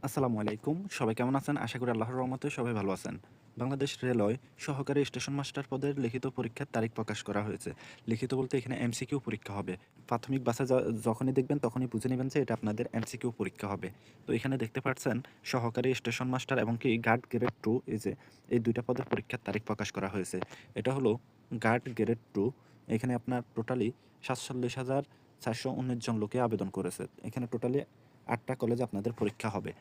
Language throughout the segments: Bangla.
আসসালামু আলাইকুম। সবাই কেমন আছেন? আশা করি আল্লাহর রহমতে সবাই ভালো আছেন। বাংলাদেশ রেলওয়ে সহকারী স্টেশন মাস্টার পদের লিখিত পরীক্ষার তারিখ প্রকাশ করা হয়েছে। লিখিত বলতে এখানে এমসিকিউ পরীক্ষা হবে। প্রাথমিক বাছাই যখনই দেখবেন তখনই বুঝে নেবেন যে এটা আপনাদের এমসিকিউ পরীক্ষা হবে। তো এখানে দেখতে পাচ্ছেন সহকারী স্টেশন মাস্টার এবং কি গার্ড গ্রেড 2 এই ২ টা পদের পরীক্ষার তারিখ প্রকাশ করা হয়েছে। এটা হলো গার্ড গ্রেড 2। এখানে আপনার টোটালি ৪৭,৪১৯ জন লোকে আবেদন করেছে। এখানে টোটালি ৮ টা কলেজে আপনাদের পরীক্ষা হবে।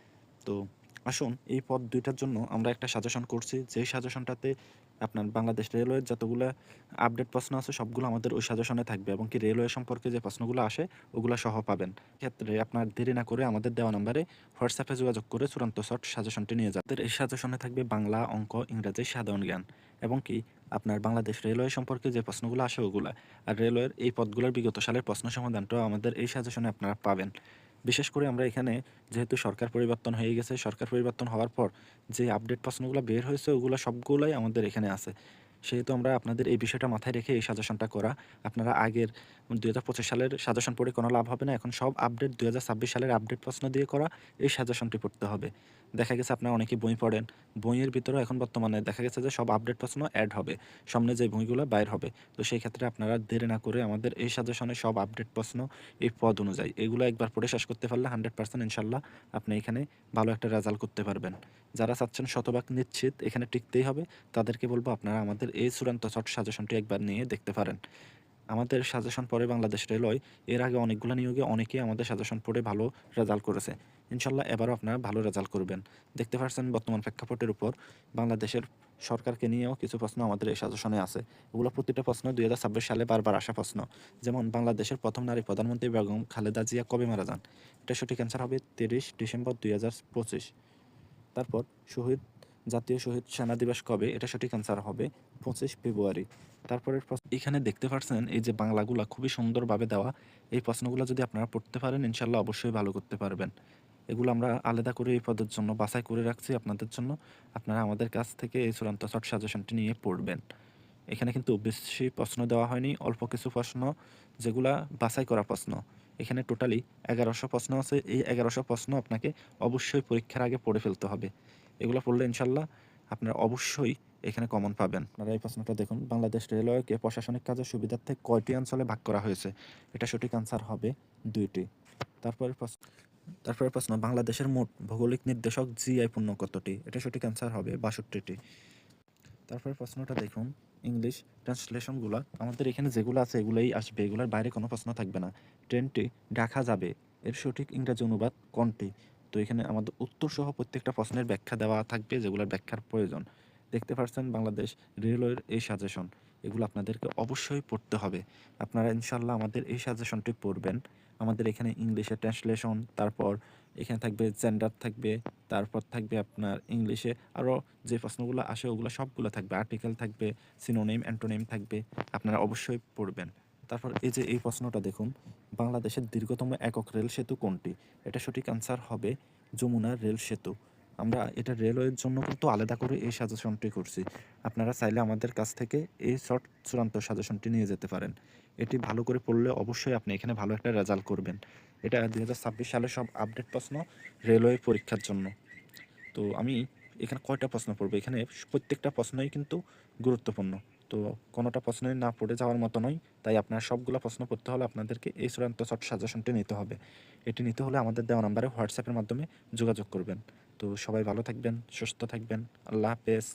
তো আসুন এই পদ ২ টার জন্য আমরা একটা সাজেশন করছি। যেই সাজেশনটাতে আপনার বাংলাদেশ রেলওয়ের যতগুলা আপডেট প্রশ্ন আছে সবগুলো আমাদের ওই সাজেশনে থাকবে এবং কি রেলওয়ে সম্পর্কে যে প্রশ্নগুলো আসে ওগুলা সহ পাবেন। ক্ষেত্রে আপনার দেরি না করে আমাদের দেওয়া নাম্বারে হোয়াটসঅ্যাপে যোগাযোগ করে চূড়ান্ত শর্ট সাজেশনটি নিয়ে যান। এই সাজেশনে থাকবে বাংলা, অঙ্ক, ইংরেজি, সাধারণ জ্ঞান এবং কি আপনার বাংলাদেশ রেলওয়ে সম্পর্কে যে প্রশ্নগুলো আসে ওগুলা। আর রেলওয়ের এই পদগুলোর বিগত সালের প্রশ্ন সমাধানটাও আমাদের এই সাজেশনে আপনারা পাবেন। বিশেষ করে আমরা এখানে যেহেতু সরকার পরিবর্তন হয়ে গেছে, সরকার পরিবর্তন হওয়ার পর যে আপডেট প্রশ্নগুলো বের হয়েছে ওগুলো সবগুলাই আমাদের এখানে আছে। সেহেতু আমরা আপনাদের এই বিষয়টা মাথায় রেখে এই সাজেশনটা করা। আপনারা আগের ২০২৫ সালের সাজেশন পড়ে কোনো লাভ হবে না। এখন সব আপডেট ২০২৬ সালের আপডেট প্রশ্ন দিয়ে করা এই সাজেশনটি পড়তে হবে। দেখা গেছে আপনারা অনেকেই বই পড়েন। বইয়ের ভিতরেও এখন বর্তমানে দেখা গেছে যে সব আপডেট প্রশ্ন এড হবে। সামনে যে বইগুলো বাইর হবে। তো সেই ক্ষেত্রে আপনারা দেরি না করে আমাদের এই সাজেশনে সব আপডেট প্রশ্ন এই পদ অনুযায়ী এগুলো একবার পড়ে শেষ করতে পারলে 100% ইনশাল্লাহ আপনি এখানে ভালো একটা রেজাল্ট করতে পারবেন। যারা চাচ্ছেন শতভাগ নিশ্চিত এখানে টিকতেই হবে তাদেরকে বলবো আপনারা আমাদের এই চূড়ান্ত শর্ট সাজেশনটি একবার নিয়ে দেখতে পারেন। আমাদের সাজেশন পড়ে বাংলাদেশ রেলওয়ে এর আগে অনেকগুলো নিয়োগে অনেকেই আমাদের সাজেশন পড়ে ভালো রেজাল্ট করেছে। ইনশাল্লাহ এবারও আপনারা ভালো রেজাল্ট করবেন। দেখতে পাচ্ছেন বর্তমান প্রেক্ষাপটের উপর বাংলাদেশের সরকারকে নিয়েও কিছু প্রশ্ন আমাদের এই সাজেশনে আছে। এগুলো প্রতিটা প্রশ্ন ২০২৬ সালে বারবার আসা প্রশ্ন। যেমন বাংলাদেশের প্রথম নারী প্রধানমন্ত্রী বেগম খালেদা জিয়া কবে মারা যান? এটা সঠিক অ্যান্সার হবে ৩০ ডিসেম্বর ২০২৫। তারপর শহীদ জাতীয় শহীদ সেনা দিবস কবে? এটা সঠিক অ্যান্সার হবে ২৫ ফেব্রুয়ারি। তারপরের প্রশ্ন এখানে দেখতে পাচ্ছেন এই যে বাংলাগুলা খুবই সুন্দরভাবে দেওয়া। এই প্রশ্নগুলো যদি আপনারা পড়তে পারেন ইনশাআল্লাহ অবশ্যই ভালো করতে পারবেন। এগুলো আমরা আলাদা করে এই পদের জন্য বাছাই করে রাখছি আপনাদের জন্য। আপনারা আমাদের কাছ থেকে এই চূড়ান্ত শর্ট সাজেশনটি নিয়ে পড়বেন। এখানে কিন্তু বেশি প্রশ্ন দেওয়া হয়নি, অল্প কিছু প্রশ্ন যেগুলা বাছাই করা প্রশ্ন। এখানে টোটালি ১১০০ প্রশ্ন আছে। এই ১১০০ প্রশ্ন আপনাকে অবশ্যই পরীক্ষার আগে পড়ে ফেলতে হবে। এগুলো পড়লে ইনশাল্লাহ আপনারা অবশ্যই এখানে কমন পাবেন। আপনারা এই প্রশ্নটা দেখুন, বাংলাদেশ রেলওয়েকে প্রশাসনিক কাজের সুবিধার্থে কয়টি অঞ্চলে ভাগ করা হয়েছে? এটা সঠিক আনসার হবে ২টি। তারপরের প্রশ্ন তারপরের প্রশ্ন, বাংলাদেশের মোট ভৌগোলিক নির্দেশক জিআই পূর্ণ কতটি? এটা সঠিক আনসার হবে ৬২টি। তারপরে প্রশ্নটা দেখুন, ইংলিশ ট্রান্সলেশনগুলো আমাদের এখানে যেগুলো আছে এগুলোই আসবে, এগুলোর বাইরে কোনো প্রশ্ন থাকবে না। ট্রেনটি ঢাকা যাবে এর সঠিক ইংরেজি অনুবাদ কোনটি? তো এখানে আমাদের উত্তর সহ প্রত্যেকটা প্রশ্নের ব্যাখ্যা দেওয়া থাকবে যেগুলোর ব্যাখ্যার প্রয়োজন। দেখতে পাচ্ছেন বাংলাদেশ রেলওয়ের এই সাজেশন, এগুলো আপনাদেরকে অবশ্যই পড়তে হবে। আপনারা ইনশাল্লাহ আমাদের এই সাজেশনটি পড়বেন। আমাদের এখানে ইংলিশে ট্রান্সলেশন, তারপর এখানে থাকবে জেন্ডার থাকবে, তারপর থাকবে আপনার ইংলিশে আরও যে প্রশ্নগুলো আসে ওগুলো সবগুলো থাকবে। আর্টিকেল থাকবে, সিনোনিম, অ্যান্টোনিম থাকবে। আপনারা অবশ্যই পড়বেন। তারপর এই যে এই প্রশ্নটা দেখুন, বাংলাদেশের দীর্ঘতম একক রেল সেতু কোনটি? এটা সঠিক আনসার হবে যমুনা রেল সেতু। আমরা এটা রেলওয়ের জন্য কিন্তু আলাদা করে এই সাজেশনটি করছি। আপনারা চাইলে আমাদের কাছ থেকে এই শর্ট চূড়ান্ত সাজেশনটি নিয়ে যেতে পারেন। এটি ভালো করে পড়লে অবশ্যই আপনি এখানে ভালো একটা রেজাল্ট করবেন। এটা ২০২৬ সালের সব আপডেট প্রশ্ন রেলওয়ে পরীক্ষার জন্য। তো আমি এখানে কয়টা প্রশ্ন পড়বো? এখানে প্রত্যেকটা প্রশ্নই কিন্তু গুরুত্বপূর্ণ। তো কোনোটা প্রশ্নই না পড়ে যাওয়ার মতো নয়। তাই আপনার সবগুলা প্রশ্ন পড়তে হলে আপনাদেরকে এই চূড়ান্ত শর্ট সাজেশনটি নিতে হবে। এটি নিতে হলে আমাদের দেওয়া নাম্বারে হোয়াটসঅ্যাপের মাধ্যমে যোগাযোগ করবেন। তো সবাই ভালো থাকবেন, সুস্থ থাকবেন। আল্লাহ হাফেজ।